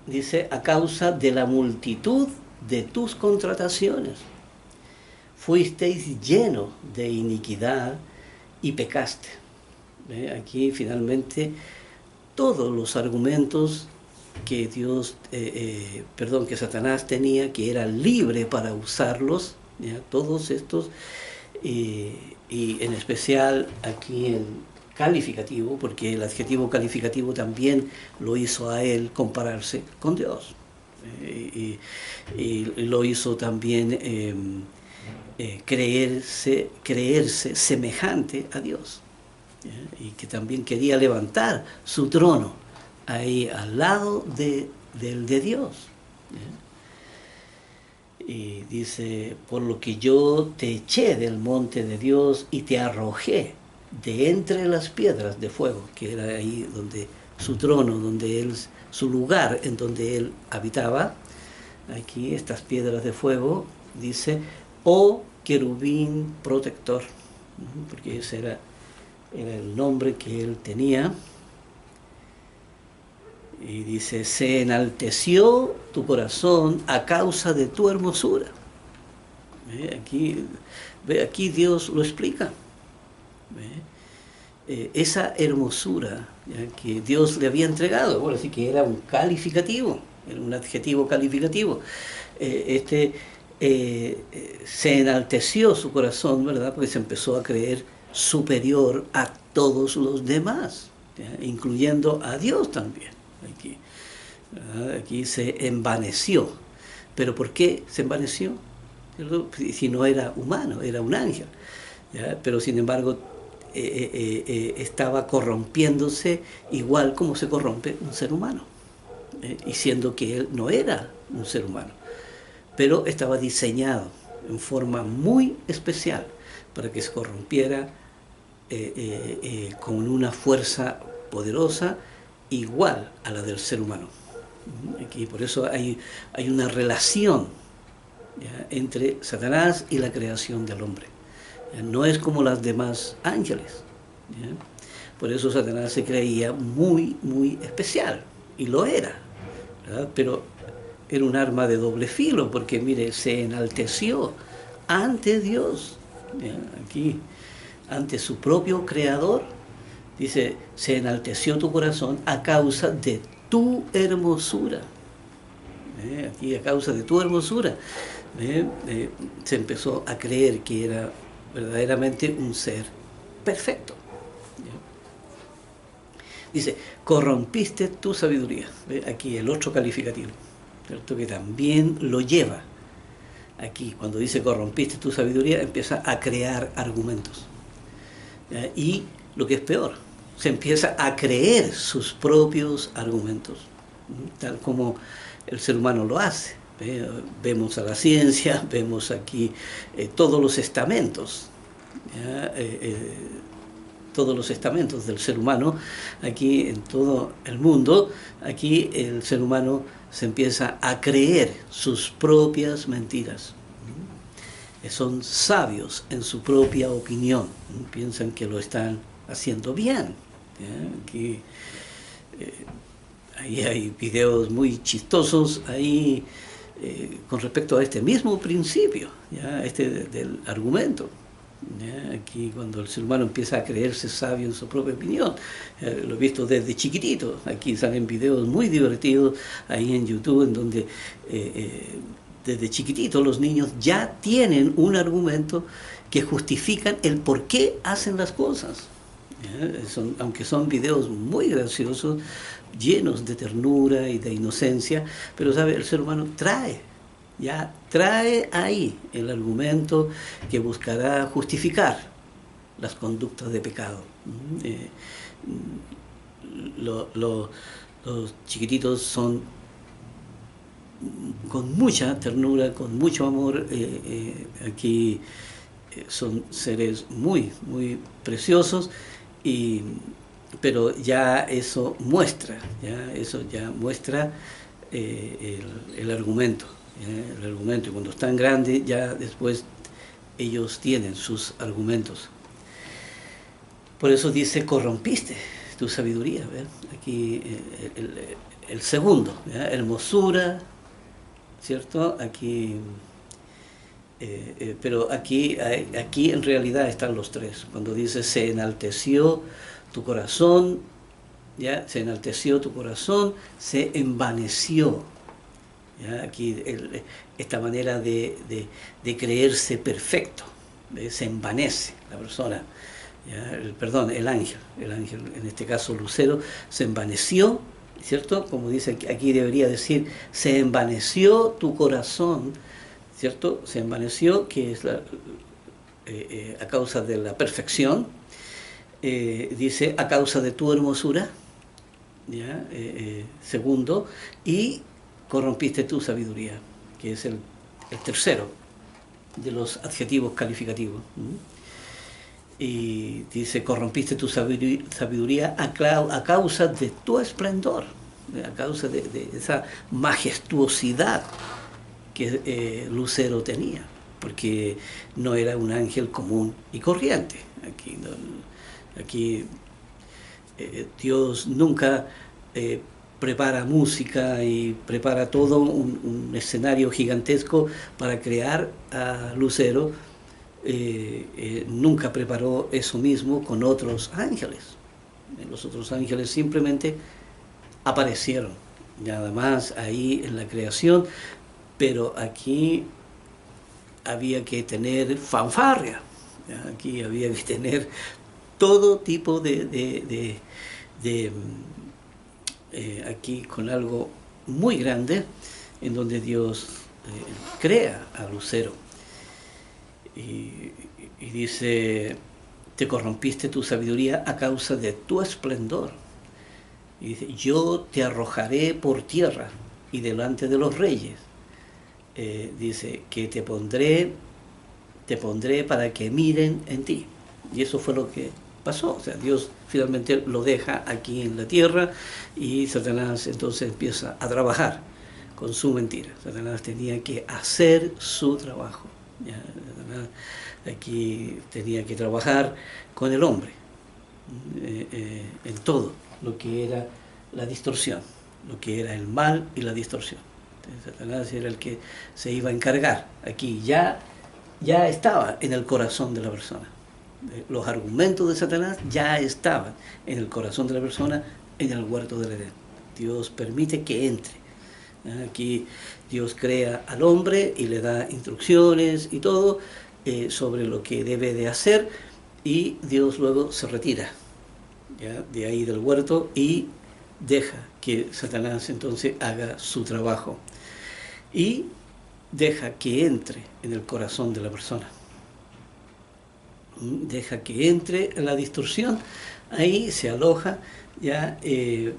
de la multitud de tus contrataciones, fuisteis lleno de iniquidad y pecaste. Aquí finalmente todos los argumentos que que Satanás tenía, que era libre para usarlos, ¿ya? Todos estos, y en especial aquí el calificativo, porque el adjetivo calificativo también lo hizo a él compararse con Dios, y lo hizo también creerse semejante a Dios, ¿ya? Y que también quería levantar su trono ahí al lado del de Dios, ¿ya? Y dice, por lo que yo te eché del monte de Dios y te arrojé de entre las piedras de fuego, que era ahí donde su trono, su lugar en donde él habitaba. Aquí estas piedras de fuego, dice, oh querubín protector, porque ese era el nombre que él tenía. Y dice, se enalteció tu corazón a causa de tu hermosura. Aquí Dios lo explica. Esa hermosura, ¿ya? Que Dios le había entregado, bueno, así que era un calificativo, era un adjetivo calificativo. Se enalteció su corazón, ¿verdad? Porque se empezó a creer superior a todos los demás, ¿ya? Incluyendo a Dios también. Aquí se envaneció. ¿Pero por qué se envaneció? Si no era humano, era un ángel, ¿ya? Pero sin embargo estaba corrompiéndose igual como se corrompe un ser humano, y siendo que él no era un ser humano, pero estaba diseñado en forma muy especial para que se corrompiera con una fuerza poderosa igual a la del ser humano. Aquí, por eso hay una relación, ¿ya? Entre Satanás y la creación del hombre. ¿Ya? No es como las demás ángeles, ¿ya? Por eso Satanás se creía muy, muy especial, y lo era, ¿verdad? Pero era un arma de doble filo, porque mire, se enalteció ante Dios, ¿ya? Aquí, ante su propio creador. Dice, se enalteció tu corazón a causa de tu hermosura. Aquí, a causa de tu hermosura, se empezó a creer que era verdaderamente un ser perfecto. Dice, corrompiste tu sabiduría. Aquí el otro calificativo, ¿cierto? Que también lo lleva. Aquí, cuando dice corrompiste tu sabiduría, empieza a crear argumentos. Y lo que es peor, se empieza a creer sus propios argumentos, tal como el ser humano lo hace, Vemos a la ciencia, vemos aquí todos los estamentos, ¿ya? Todos los estamentos del ser humano, aquí en todo el mundo, aquí el ser humano se empieza a creer sus propias mentiras. Son sabios en su propia opinión, piensan que lo están haciendo bien. Aquí, ahí hay videos muy chistosos ahí con respecto a este mismo principio, ¿ya? Del argumento. Aquí cuando el ser humano empieza a creerse sabio en su propia opinión, lo he visto desde chiquitito. Aquí salen videos muy divertidos ahí en YouTube en donde desde chiquitito los niños ya tienen un argumento que justifican el por qué hacen las cosas. Aunque son videos muy graciosos, llenos de ternura y de inocencia, pero ¿sabe? El ser humano ya trae ahí el argumento que buscará justificar las conductas de pecado. Los chiquititos son con mucha ternura, con mucho amor, aquí son seres muy, muy preciosos, pero ya eso muestra, el argumento. El argumento, y cuando están grandes ya después ellos tienen sus argumentos. Por eso dice, corrompiste tu sabiduría, ¿verdad? Aquí el segundo, ¿verdad? Hermosura, ¿cierto? Aquí, pero aquí en realidad están los tres. Cuando dice, se enalteció tu corazón, ¿ya? Se enalteció tu corazón, se envaneció. ¿Ya? Aquí esta manera de creerse perfecto, se envanece la persona, ¿ya? El ángel, en este caso Lucero, se envaneció, ¿cierto? Como dice aquí, debería decir, se envaneció tu corazón, ¿cierto? Se envaneció, que es a causa de la perfección, dice, a causa de tu hermosura, ¿ya? Segundo, y corrompiste tu sabiduría, que es el tercero de los adjetivos calificativos. Y dice, corrompiste tu sabiduría a causa de tu esplendor, a causa de esa majestuosidad que Lucero tenía, porque no era un ángel común y corriente. Aquí Dios nunca prepara música y prepara todo un escenario gigantesco para crear a Lucero. Nunca preparó eso mismo con otros ángeles. Los otros ángeles simplemente aparecieron, nada más ahí en la creación, pero aquí había que tener fanfarria, ¿ya? Aquí había que tener todo tipo aquí con algo muy grande, en donde Dios crea a Lucero. Y dice, te corrompiste tu sabiduría a causa de tu esplendor. Y dice, yo te arrojaré por tierra y delante de los reyes. Dice, que te pondré para que miren en ti. Y eso fue lo que pasó. O sea, Dios finalmente lo deja aquí en la tierra y Satanás entonces empieza a trabajar con su mentira. Satanás tenía que hacer su trabajo. ¿Ya? Satanás aquí tenía que trabajar con el hombre en todo lo que era la distorsión, lo que era el mal y la distorsión. Entonces, Satanás era el que se iba a encargar. Aquí ya estaba en el corazón de la persona. Los argumentos de Satanás ya estaban en el corazón de la persona en el huerto del Edén. Dios permite que entre. Aquí Dios crea al hombre y le da instrucciones y todo sobre lo que debe de hacer, y Dios luego se retira, ¿ya? De ahí del huerto y deja que Satanás entonces haga su trabajo y deja que entre en el corazón de la persona. Deja que entre en la distorsión ahí se aloja, ya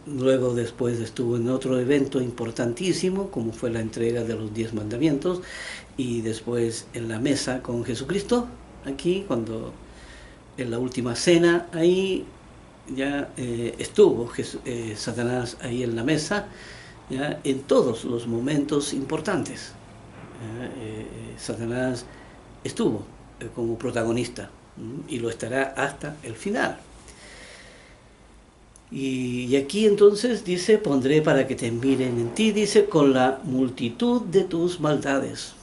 luego después estuvo en otro evento importantísimo, como fue la entrega de los 10 mandamientos, y después en la mesa con Jesucristo, aquí cuando en la última cena, ahí ya estuvo Satanás ahí en la mesa, ya en todos los momentos importantes. Satanás estuvo como protagonista y lo estará hasta el final. Y aquí entonces dice, pondré para que te miren en ti, dice, con la multitud de tus maldades.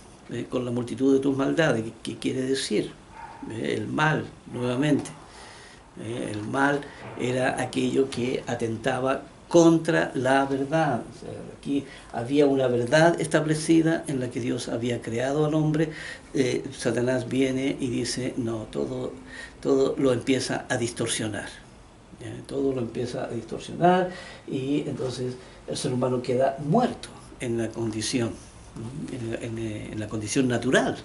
Con la multitud de tus maldades, ¿qué quiere decir? El mal, nuevamente. El mal era aquello que atentaba contra la verdad. O sea, aquí había una verdad establecida en la que Dios había creado al hombre. Satanás viene y dice, no, todo lo empieza a distorsionar. Todo lo empieza a distorsionar y entonces el ser humano queda muerto en la condición, en la condición natural.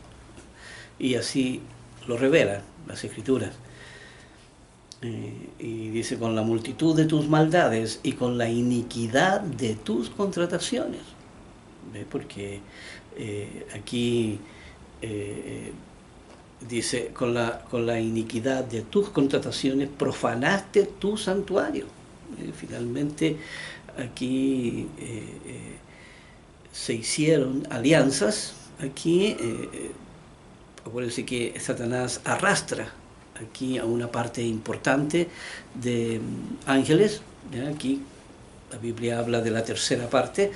Y así lo revelan las Escrituras. Y dice, con la multitud de tus maldades y con la iniquidad de tus contrataciones. ¿Ve? Porque aquí dice, con la iniquidad de tus contrataciones profanaste tu santuario. Finalmente aquí se hicieron alianzas. Aquí acuérdense que Satanás arrastra aquí a una parte importante de ángeles. ¿Ya? Aquí la Biblia habla de la tercera parte,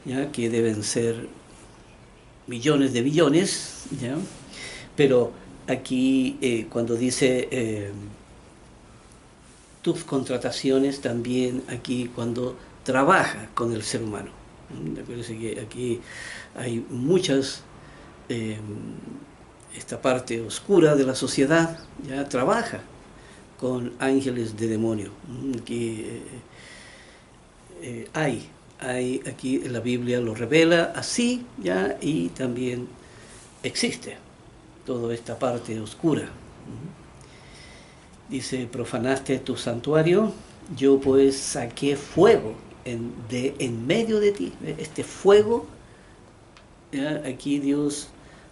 ¿ya? Que deben ser millones de billones, ¿ya? Pero aquí cuando dice tus contrataciones, también aquí cuando trabaja con el ser humano. Acuérdense que aquí hay muchas esta parte oscura de la sociedad ya trabaja con ángeles de demonio. Aquí hay aquí la Biblia lo revela así ya, y también existe toda esta parte oscura. Dice, profanaste tu santuario, yo pues saqué fuego en medio de ti. Este fuego, ¿ya? Aquí Dios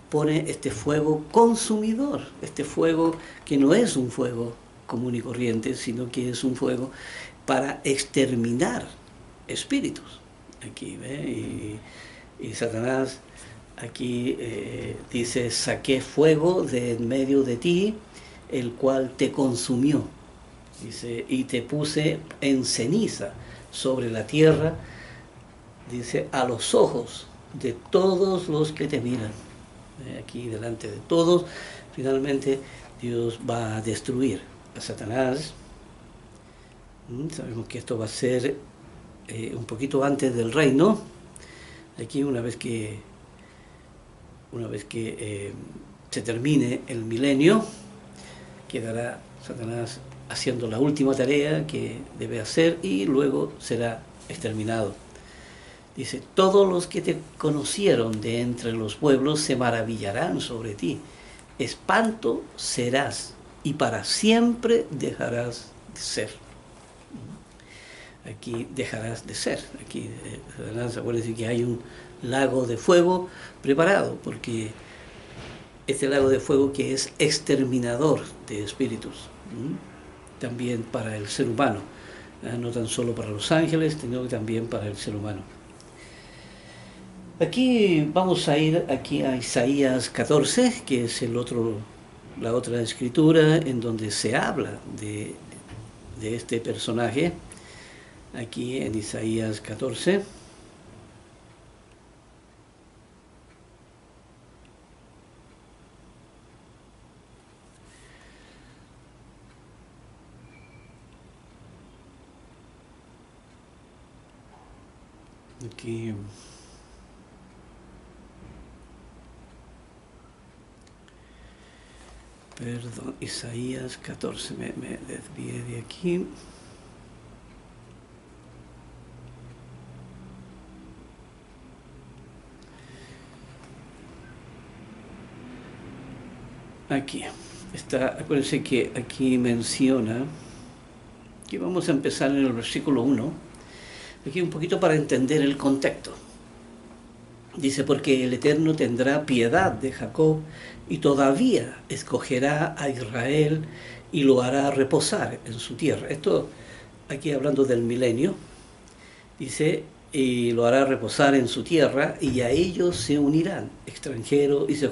pone este fuego consumidor, este fuego que no es un fuego común y corriente, sino que es un fuego para exterminar espíritus. Aquí, ¿ve? Y Satanás aquí dice, saqué fuego de en medio de ti, el cual te consumió. Dice, y te puse en ceniza sobre la tierra, dice, a los ojos de todos los que te miran. Aquí delante de todos, finalmente Dios va a destruir a Satanás. Sabemos que esto va a ser un poquito antes del reino. Aquí una vez que se termine el milenio, quedará Satanás haciendo la última tarea que debe hacer y luego será exterminado. Dice, todos los que te conocieron de entre los pueblos se maravillarán sobre ti. Espanto serás y para siempre dejarás de ser. Aquí dejarás de ser. Aquí, acuérdense que hay un lago de fuego preparado, porque este lago de fuego que es exterminador de espíritus, también para el ser humano, no tan solo para los ángeles, sino también para el ser humano. Aquí vamos a ir aquí a Isaías 14, que es la otra escritura en donde se habla de este personaje. Aquí en Isaías 14. Aquí perdón, Isaías 14, me desvié de aquí. Aquí está, acuérdense que aquí menciona Aquí vamos a empezar en el versículo 1, aquí un poquito para entender el contexto. Dice, porque el Eterno tendrá piedad de Jacob y todavía escogerá a Israel y lo hará reposar en su tierra. Esto aquí hablando del milenio, dice, y lo hará reposar en su tierra, y a ellos se unirán extranjeros y se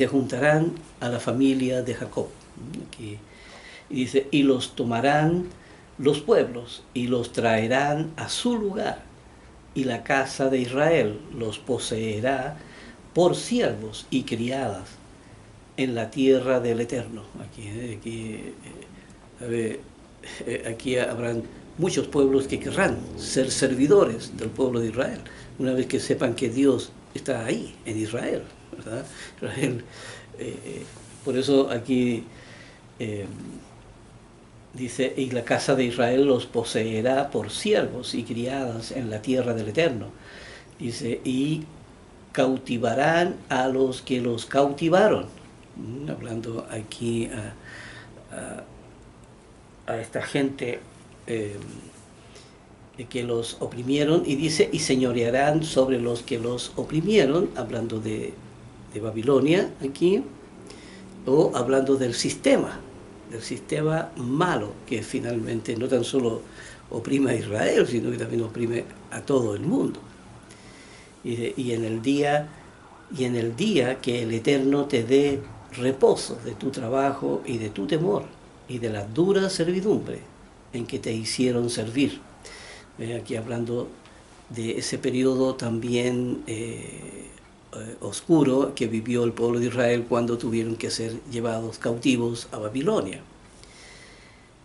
juntarán a la familia de Jacob. Aquí dice, y los tomarán los pueblos y los traerán a su lugar, y la casa de Israel los poseerá por siervos y criadas en la tierra del Eterno. Aquí habrán muchos pueblos que querrán ser servidores del pueblo de Israel, una vez que sepan que Dios está ahí, en Israel, ¿verdad? Israel, por eso aquí dice, y la casa de Israel los poseerá por siervos y criadas en la tierra del Eterno. Dice, y cautivarán a los que los cautivaron. Hablando aquí a esta gente que los oprimieron, y dice, y señorearán sobre los que los oprimieron, hablando de Babilonia aquí, o hablando del sistema malo que finalmente no tan solo oprime a Israel, sino que también oprime a todo el mundo. Y en el día que el Eterno te dé reposo de tu trabajo y de tu temor y de la dura servidumbre en que te hicieron servir. Aquí hablando de ese periodo también oscuro que vivió el pueblo de Israel cuando tuvieron que ser llevados cautivos a Babilonia.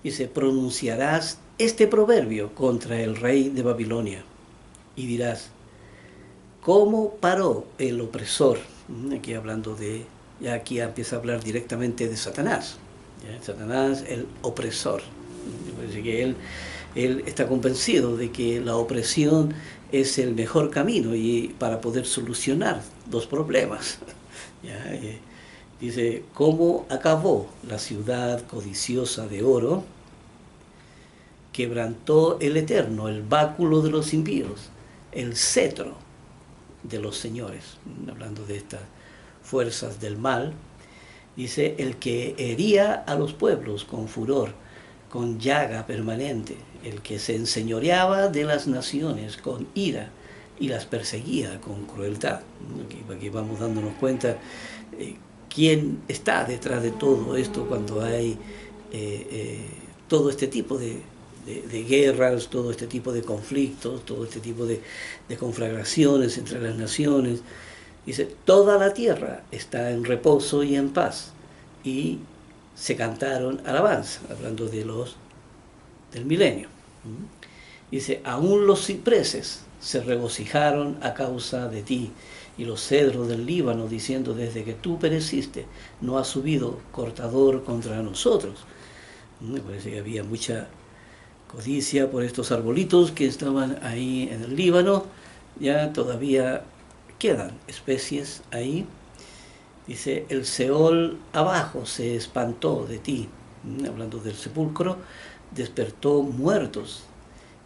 Dice, pronunciarás este proverbio contra el rey de Babilonia y dirás, ¿cómo paró el opresor? Aquí hablando de, ya aquí empieza a hablar directamente de Satanás. ¿Ya? Satanás, el opresor. Me parece que él está convencido de que la opresión es el mejor camino y para poder solucionar los problemas. ¿Ya? Dice, ¿cómo acabó la ciudad codiciosa de oro? Quebrantó el Eterno el báculo de los impíos, el cetro de los señores, hablando de estas fuerzas del mal. Dice, el que hería a los pueblos con furor, con llaga permanente, el que se enseñoreaba de las naciones con ira y las perseguía con crueldad. Aquí vamos dándonos cuenta quién está detrás de todo esto cuando hay todo este tipo de guerras, todo este tipo de conflictos, todo este tipo de conflagraciones entre las naciones. Dice, toda la tierra está en reposo y en paz, y se cantaron alabanza, hablando del milenio. Dice, aún los cipreses se regocijaron a causa de ti, y los cedros del Líbano, diciendo, desde que tú pereciste, no ha subido cortador contra nosotros. Me parece que había mucha codicia por estos arbolitos que estaban ahí en el Líbano. Ya todavía quedan especies ahí. Dice, el Seol abajo se espantó de ti, hablando del sepulcro, despertó muertos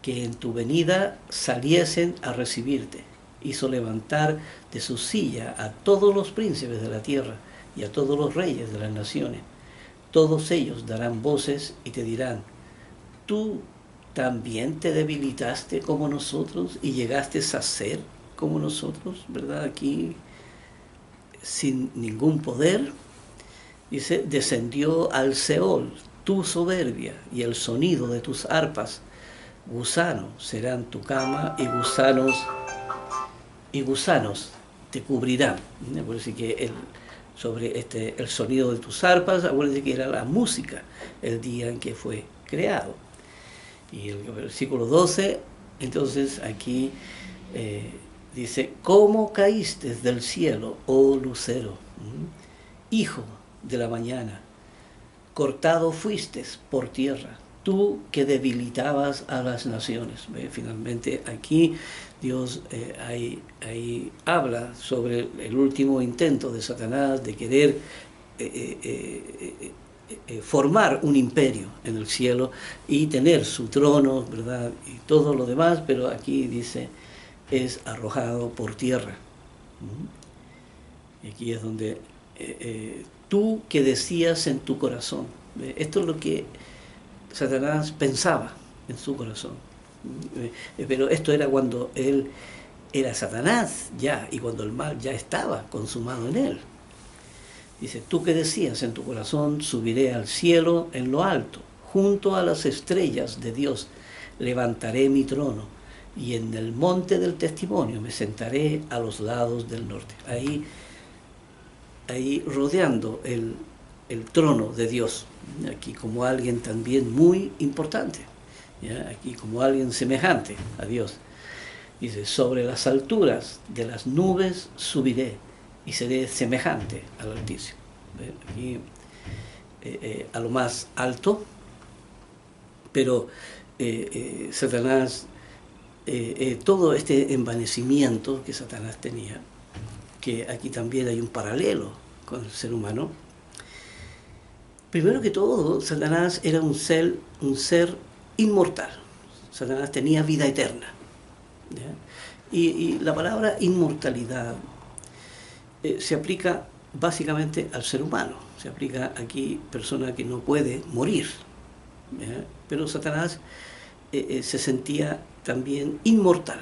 que en tu venida saliesen a recibirte. Hizo levantar de su silla a todos los príncipes de la tierra y a todos los reyes de las naciones. Todos ellos darán voces y te dirán, tú también te debilitaste como nosotros y llegaste a ser como nosotros, ¿verdad? Aquí sin ningún poder. Dice, descendió al Seol tu soberbia y el sonido de tus arpas. Gusanos serán tu cama y gusanos te cubrirán. Acuérdense que sobre el sonido de tus arpas, acuérdense que era la música el día en que fue creado. Y el versículo 12, entonces aquí dice, ¿cómo caíste del cielo, oh lucero, hijo de la mañana? Cortado fuiste por tierra, tú que debilitabas a las naciones. Finalmente aquí Dios ahí habla sobre el último intento de Satanás de querer formar un imperio en el cielo y tener su trono, ¿verdad? Y todo lo demás, pero aquí dice, es arrojado por tierra. Y aquí es donde tú que decías en tu corazón, esto es lo que Satanás pensaba en su corazón. Pero esto era cuando él era Satanás ya, y cuando el mal ya estaba consumado en él. Dice, tú que decías en tu corazón, subiré al cielo en lo alto, junto a las estrellas de Dios, levantaré mi trono, y en el monte del testimonio me sentaré a los lados del norte. Ahí rodeando el trono de Dios, aquí como alguien también muy importante, ¿ya? Aquí como alguien semejante a Dios. Dice, sobre las alturas de las nubes subiré y seré semejante al Altísimo. Aquí, a lo más alto, pero Satanás, todo este envanecimiento que Satanás tenía, que aquí también hay un paralelo con el ser humano. Primero que todo, Satanás era un ser inmortal. Satanás tenía vida eterna. Y la palabra inmortalidad se aplica básicamente al ser humano. Se aplica aquí persona que no puede morir. ¿Ya? Pero Satanás se sentía también inmortal.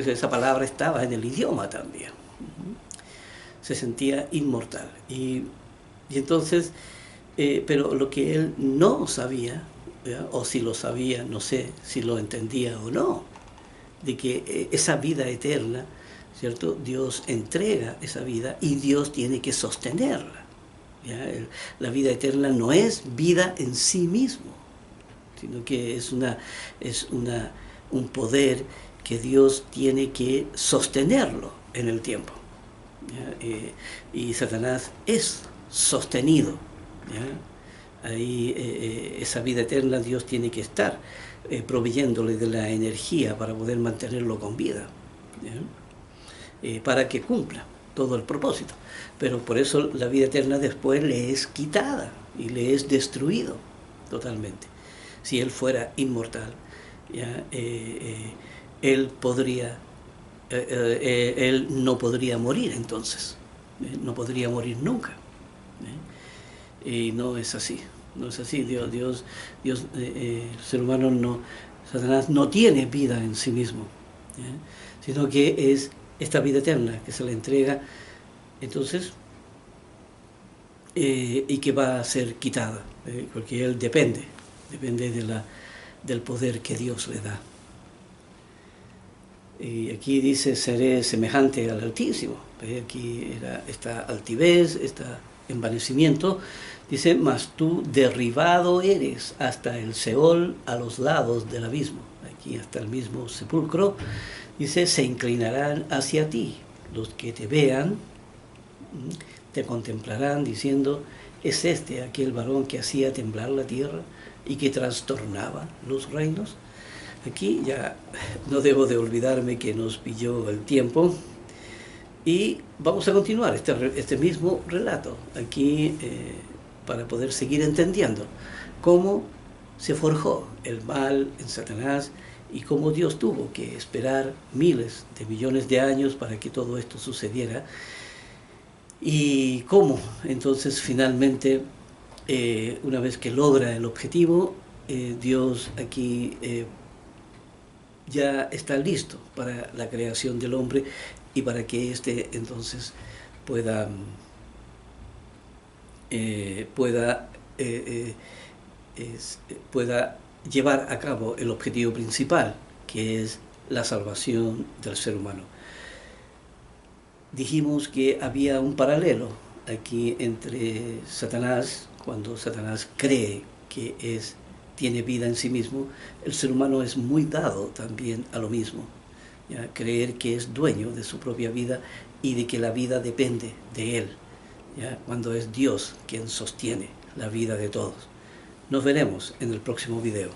Esa palabra estaba en el idioma también. Se sentía inmortal. Y entonces, pero lo que él no sabía, ¿ya? O si lo sabía, no sé si lo entendía o no, de que esa vida eterna, ¿cierto? Dios entrega esa vida y Dios tiene que sostenerla. ¿Ya? La vida eterna no es vida en sí mismo, sino que es un poder que Dios tiene que sostenerlo en el tiempo. Y Satanás es sostenido. ¿Ya? Ahí esa vida eterna Dios tiene que estar proveyéndole de la energía para poder mantenerlo con vida, para que cumpla todo el propósito. Pero por eso la vida eterna después le es quitada y le es destruido totalmente. Si él fuera inmortal, ¿ya? Él no podría morir entonces, no podría morir nunca. Y no es así. No es así. Dios, el ser humano no, Satanás no tiene vida en sí mismo, sino que es esta vida eterna que se le entrega, entonces, y que va a ser quitada, porque él depende del poder que Dios le da. Y aquí dice, seré semejante al Altísimo. Aquí era esta altivez, este envanecimiento. Dice, mas tú derribado eres hasta el Seol, a los lados del abismo. Aquí hasta el mismo sepulcro. Dice, se inclinarán hacia ti. Los que te vean te contemplarán diciendo, ¿es este aquel varón que hacía temblar la tierra y que trastornaba los reinos? Aquí ya no debo de olvidarme que nos pilló el tiempo y vamos a continuar este mismo relato aquí para poder seguir entendiendo cómo se forjó el mal en Satanás y cómo Dios tuvo que esperar miles de millones de años para que todo esto sucediera y cómo entonces finalmente una vez que logra el objetivo Dios aquí ya está listo para la creación del hombre y para que éste entonces pueda llevar a cabo el objetivo principal, que es la salvación del ser humano. Dijimos que había un paralelo aquí entre Satanás, cuando Satanás cree que tiene vida en sí mismo, el ser humano es muy dado también a lo mismo, ¿ya? Creer que es dueño de su propia vida y de que la vida depende de él, ¿ya? Cuando es Dios quien sostiene la vida de todos. Nos veremos en el próximo video.